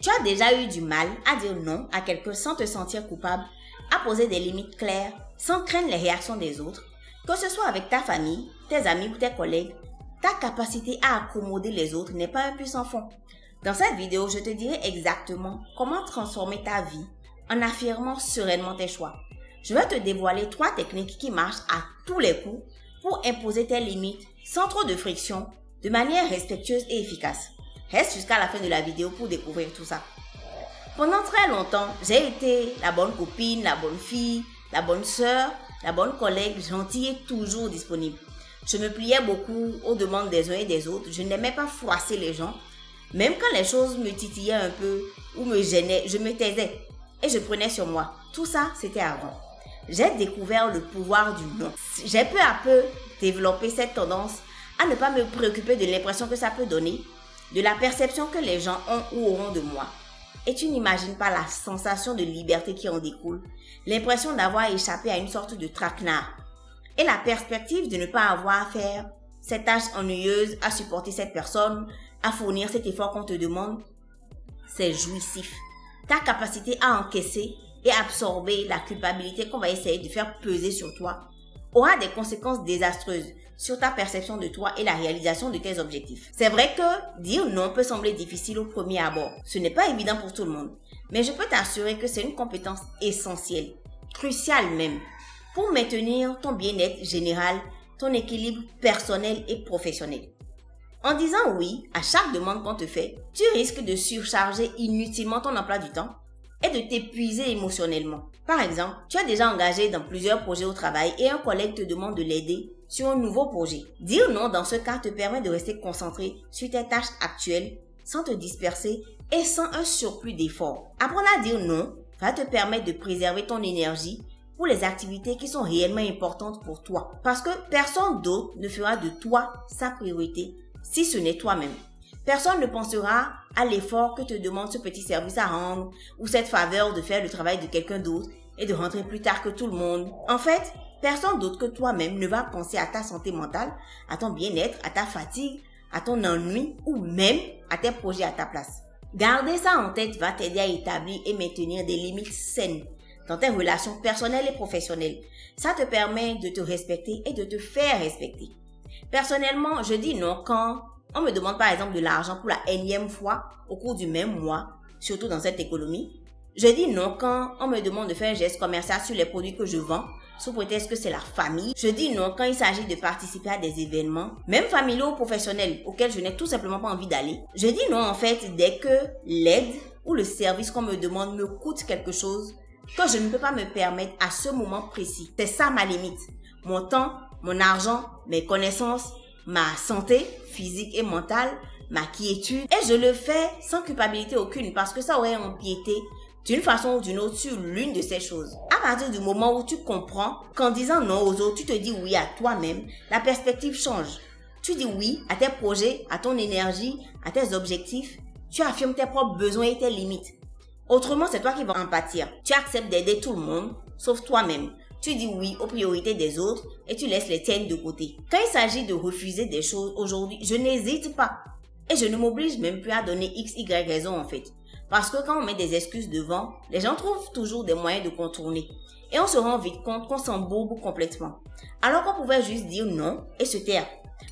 Tu as déjà eu du mal à dire non à quelqu'un sans te sentir coupable, à poser des limites claires, sans craindre les réactions des autres, que ce soit avec ta famille, tes amis ou tes collègues. Ta capacité à accommoder les autres n'est pas un puissant fond. Dans cette vidéo, je te dirai exactement comment transformer ta vie en affirmant sereinement tes choix. Je vais te dévoiler 3 techniques qui marchent à tous les coups pour imposer tes limites sans trop de friction, de manière respectueuse et efficace. Reste jusqu'à la fin de la vidéo pour découvrir tout ça. Pendant très longtemps, j'ai été la bonne copine, la bonne fille, la bonne sœur, la bonne collègue, gentille et toujours disponible. Je me pliais beaucoup aux demandes des uns et des autres. Je n'aimais pas froisser les gens. Même quand les choses me titillaient un peu ou me gênaient, je me taisais et je prenais sur moi. Tout ça, c'était avant. J'ai découvert le pouvoir du non. J'ai peu à peu développé cette tendance à ne pas me préoccuper de l'impression que ça peut donner, de la perception que les gens ont ou auront de moi. Et tu n'imagines pas la sensation de liberté qui en découle, l'impression d'avoir échappé à une sorte de traquenard et la perspective de ne pas avoir à faire cette tâche ennuyeuse, à supporter cette personne, à fournir cet effort qu'on te demande. C'est jouissif. Ta capacité à encaisser et absorber la culpabilité qu'on va essayer de faire peser sur toi aura des conséquences désastreuses sur ta perception de toi et la réalisation de tes objectifs. C'est vrai que dire non peut sembler difficile au premier abord. Ce n'est pas évident pour tout le monde. Mais je peux t'assurer que c'est une compétence essentielle, cruciale même, pour maintenir ton bien-être général, ton équilibre personnel et professionnel. En disant oui à chaque demande qu'on te fait, tu risques de surcharger inutilement ton emploi du temps et de t'épuiser émotionnellement. Par exemple, tu es déjà engagé dans plusieurs projets au travail et un collègue te demande de l'aider sur un nouveau projet. Dire non dans ce cas te permet de rester concentré sur tes tâches actuelles sans te disperser et sans un surplus d'efforts. Apprendre à dire non va te permettre de préserver ton énergie pour les activités qui sont réellement importantes pour toi. Parce que personne d'autre ne fera de toi sa priorité si ce n'est toi-même. Personne ne pensera à l'effort que te demande ce petit service à rendre ou cette faveur de faire le travail de quelqu'un d'autre et de rentrer plus tard que tout le monde. En fait, personne d'autre que toi-même ne va penser à ta santé mentale, à ton bien-être, à ta fatigue, à ton ennui ou même à tes projets à ta place. Garder ça en tête va t'aider à établir et maintenir des limites saines dans tes relations personnelles et professionnelles. Ça te permet de te respecter et de te faire respecter. Personnellement, je dis non quand on me demande par exemple de l'argent pour la énième fois au cours du même mois, surtout dans cette économie. Je dis non quand on me demande de faire un geste commercial sur les produits que je vends, sous prétexte que c'est la famille. Je dis non quand il s'agit de participer à des événements, même familiaux ou professionnels, auxquels je n'ai tout simplement pas envie d'aller. Je dis non en fait dès que l'aide ou le service qu'on me demande me coûte quelque chose que je ne peux pas me permettre à ce moment précis. C'est ça ma limite. Mon temps, mon argent, mes connaissances, ma santé physique et mentale, ma quiétude. Et je le fais sans culpabilité aucune parce que ça aurait empiété d'une façon ou d'une autre sur l'une de ces choses. À partir du moment où tu comprends qu'en disant non aux autres, tu te dis oui à toi-même, la perspective change. Tu dis oui à tes projets, à ton énergie, à tes objectifs. Tu affirmes tes propres besoins et tes limites. Autrement, c'est toi qui vas en pâtir. Tu acceptes d'aider tout le monde, sauf toi-même. Tu dis oui aux priorités des autres et tu laisses les tiennes de côté. Quand il s'agit de refuser des choses aujourd'hui, je n'hésite pas. Et je ne m'oblige même plus à donner X, Y raison en fait. Parce que quand on met des excuses devant, les gens trouvent toujours des moyens de contourner. Et on se rend vite compte qu'on s'embourbe complètement. Alors qu'on pouvait juste dire non et se taire.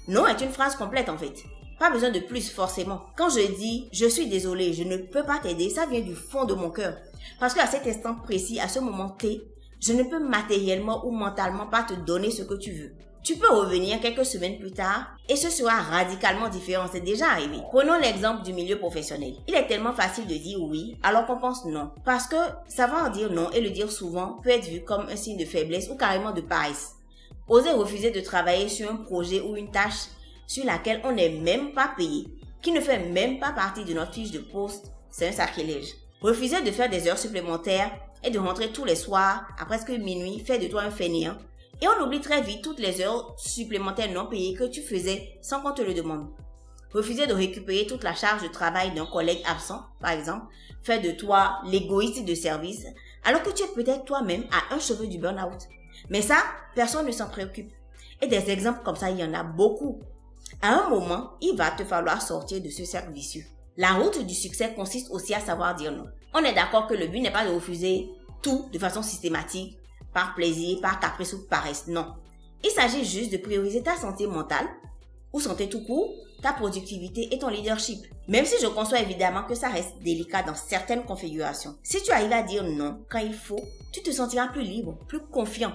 Non est une phrase complète en fait. Pas besoin de plus forcément. Quand je dis « je suis désolé, je ne peux pas t'aider », ça vient du fond de mon cœur. Parce qu'à cet instant précis, à ce moment T, je ne peux matériellement ou mentalement pas te donner ce que tu veux. Tu peux revenir quelques semaines plus tard et ce sera radicalement différent, c'est déjà arrivé. Prenons l'exemple du milieu professionnel. Il est tellement facile de dire oui alors qu'on pense non. Parce que savoir dire non et le dire souvent peut être vu comme un signe de faiblesse ou carrément de paresse. Oser refuser de travailler sur un projet ou une tâche sur laquelle on n'est même pas payé, qui ne fait même pas partie de notre fiche de poste, c'est un sacrilège. Refuser de faire des heures supplémentaires et de rentrer tous les soirs à presque minuit fait de toi un fainéant. Et on oublie très vite toutes les heures supplémentaires non payées que tu faisais sans qu'on te le demande. Refuser de récupérer toute la charge de travail d'un collègue absent, par exemple, fait de toi l'égoïste de service, alors que tu es peut-être toi-même à un cheveu du burn-out. Mais ça, personne ne s'en préoccupe. Et des exemples comme ça, il y en a beaucoup. À un moment, il va te falloir sortir de ce cercle vicieux. La route du succès consiste aussi à savoir dire non. On est d'accord que le but n'est pas de refuser tout de façon systématique, par plaisir, par caprice ou paresse. Non. Il s'agit juste de prioriser ta santé mentale ou santé tout court, ta productivité et ton leadership. Même si je conçois évidemment que ça reste délicat dans certaines configurations. Si tu arrives à dire non quand il faut, tu te sentiras plus libre, plus confiant.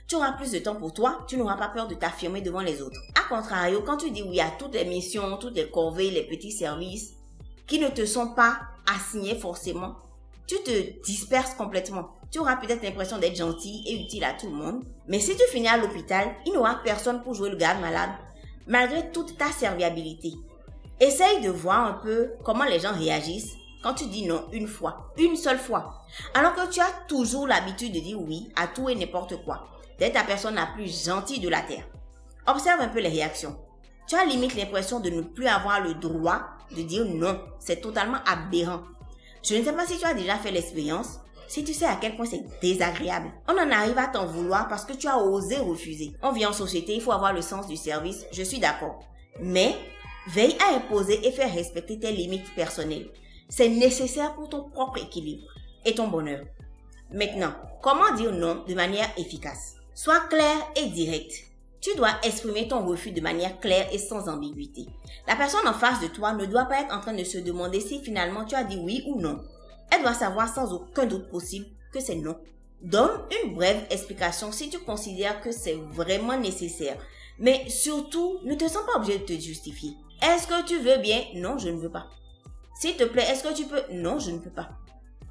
Tu auras plus de temps pour toi, tu n'auras pas peur de t'affirmer devant les autres. A contrario, quand tu dis oui à toutes les missions, toutes les corvées, les petits services qui ne te sont pas assignés forcément, tu te disperses complètement. Tu auras peut-être l'impression d'être gentil et utile à tout le monde, mais si tu finis à l'hôpital, il n'y aura personne pour jouer le garde malade, malgré toute ta serviabilité. Essaye de voir un peu comment les gens réagissent quand tu dis non une fois, une seule fois, alors que tu as toujours l'habitude de dire oui à tout et n'importe quoi, d'être la personne la plus gentille de la terre. Observe un peu les réactions. Tu as limite l'impression de ne plus avoir le droit de dire non. C'est totalement aberrant. Je ne sais pas si tu as déjà fait l'expérience, si tu sais à quel point c'est désagréable. On en arrive à t'en vouloir parce que tu as osé refuser. On vit en société, il faut avoir le sens du service, je suis d'accord. Mais veille à imposer et faire respecter tes limites personnelles. C'est nécessaire pour ton propre équilibre et ton bonheur. Maintenant, comment dire non de manière efficace? Sois clair et direct. Tu dois exprimer ton refus de manière claire et sans ambiguïté. La personne en face de toi ne doit pas être en train de se demander si finalement tu as dit oui ou non. Elle doit savoir sans aucun doute possible que c'est non. Donne une brève explication si tu considères que c'est vraiment nécessaire. Mais surtout, ne te sens pas obligé de te justifier. Est-ce que tu veux bien? Non, je ne veux pas. S'il te plaît, est-ce que tu peux? Non, je ne peux pas.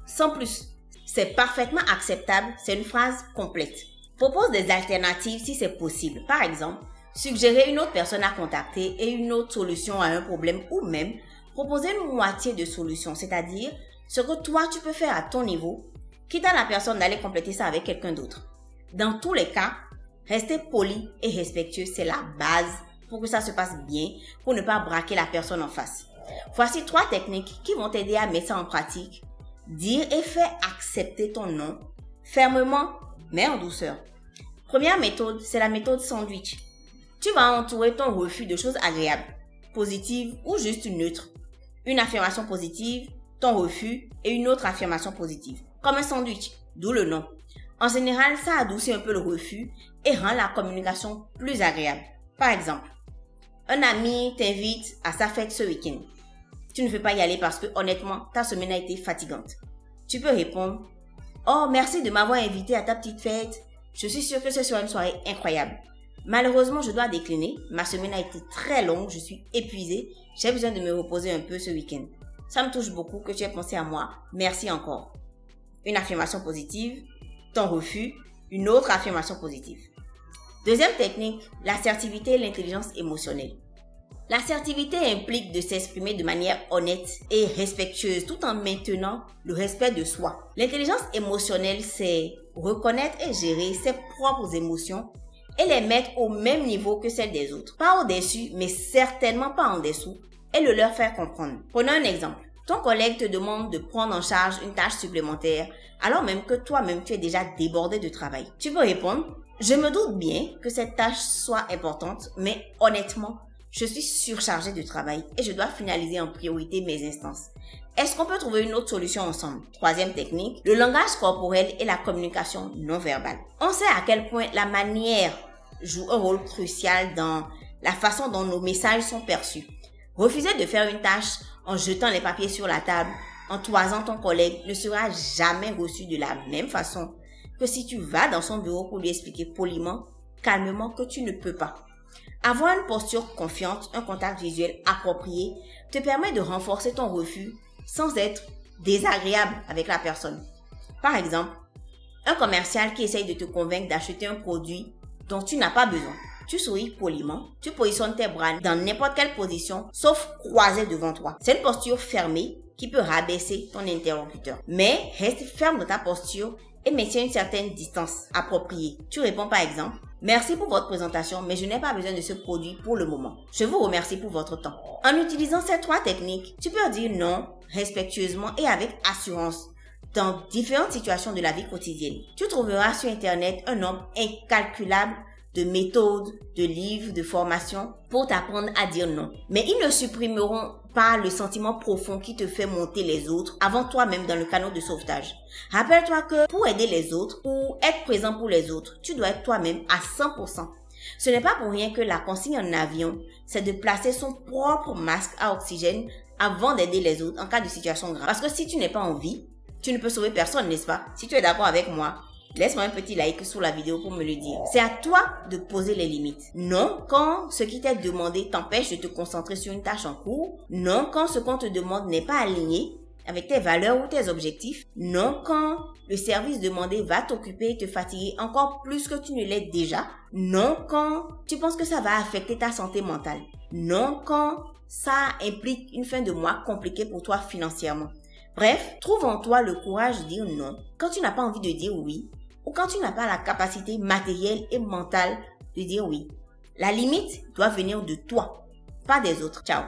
Sans plus. C'est parfaitement acceptable, c'est une phrase complète. Propose des alternatives si c'est possible. Par exemple, suggérer une autre personne à contacter et une autre solution à un problème ou même proposer une moitié de solution, c'est-à-dire ce que toi tu peux faire à ton niveau, quitte à la personne d'aller compléter ça avec quelqu'un d'autre. Dans tous les cas, rester poli et respectueux, c'est la base pour que ça se passe bien, pour ne pas braquer la personne en face. Voici 3 techniques qui vont t'aider à mettre ça en pratique. Dire et faire accepter ton non, fermement, mais en douceur. Première méthode, c'est la méthode sandwich. Tu vas entourer ton refus de choses agréables, positives ou juste neutres. Une affirmation positive, ton refus et une autre affirmation positive. Comme un sandwich, d'où le nom. En général, ça adoucit un peu le refus et rend la communication plus agréable. Par exemple, un ami t'invite à sa fête ce week-end. Tu ne veux pas y aller parce que honnêtement, ta semaine a été fatigante. Tu peux répondre « Oh, merci de m'avoir invité à ta petite fête. Je suis sûre que ce sera une soirée incroyable. Malheureusement, je dois décliner. Ma semaine a été très longue, je suis épuisée. J'ai besoin de me reposer un peu ce week-end. Ça me touche beaucoup que tu aies pensé à moi. Merci encore. » Une affirmation positive, ton refus, une autre affirmation positive. Deuxième technique, l'assertivité et l'intelligence émotionnelle. L'assertivité implique de s'exprimer de manière honnête et respectueuse tout en maintenant le respect de soi. L'intelligence émotionnelle, c'est reconnaître et gérer ses propres émotions et les mettre au même niveau que celles des autres. Pas au-dessus, mais certainement pas en dessous, et le leur faire comprendre. Prenons un exemple. Ton collègue te demande de prendre en charge une tâche supplémentaire alors même que toi-même tu es déjà débordé de travail. Tu peux répondre « Je me doute bien que cette tâche soit importante, mais honnêtement, je suis surchargée de travail et je dois finaliser en priorité mes instances. Est-ce qu'on peut trouver une autre solution ensemble? » Troisième technique, le langage corporel et la communication non verbale. On sait à quel point la manière joue un rôle crucial dans la façon dont nos messages sont perçus. Refuser de faire une tâche en jetant les papiers sur la table, en toisant ton collègue, ne sera jamais reçu de la même façon que si tu vas dans son bureau pour lui expliquer poliment, calmement que tu ne peux pas. Avoir une posture confiante, un contact visuel approprié te permet de renforcer ton refus sans être désagréable avec la personne. Par exemple, un commercial qui essaye de te convaincre d'acheter un produit dont tu n'as pas besoin. Tu souris poliment, tu positionnes tes bras dans n'importe quelle position, sauf croisés devant toi. C'est une posture fermée qui peut rabaisser ton interlocuteur. Mais reste ferme dans ta posture et maintiens une certaine distance appropriée. Tu réponds par exemple « Merci pour votre présentation, mais je n'ai pas besoin de ce produit pour le moment. Je vous remercie pour votre temps. » En utilisant ces 3 techniques, tu peux dire non respectueusement et avec assurance dans différentes situations de la vie quotidienne. Tu trouveras sur Internet un nombre incalculable de méthodes, de livres, de formations pour t'apprendre à dire non. Mais ils ne supprimeront par le sentiment profond qui te fait monter les autres avant toi-même dans le canot de sauvetage. Rappelle-toi que pour aider les autres, pour être présent pour les autres, tu dois être toi-même à 100%. Ce n'est pas pour rien que la consigne en avion, c'est de placer son propre masque à oxygène avant d'aider les autres en cas de situation grave. Parce que si tu n'es pas en vie, tu ne peux sauver personne, n'est-ce pas? Si tu es d'accord avec moi, laisse-moi un petit like sous la vidéo pour me le dire. C'est à toi de poser les limites. Non quand ce qui t'est demandé t'empêche de te concentrer sur une tâche en cours. Non quand ce qu'on te demande n'est pas aligné avec tes valeurs ou tes objectifs. Non quand le service demandé va t'occuper et te fatiguer encore plus que tu ne l'es déjà. Non quand tu penses que ça va affecter ta santé mentale. Non quand ça implique une fin de mois compliquée pour toi financièrement. Bref, trouve en toi le courage de dire non quand tu n'as pas envie de dire oui ou quand tu n'as pas la capacité matérielle et mentale de dire oui. La limite doit venir de toi, pas des autres. Ciao.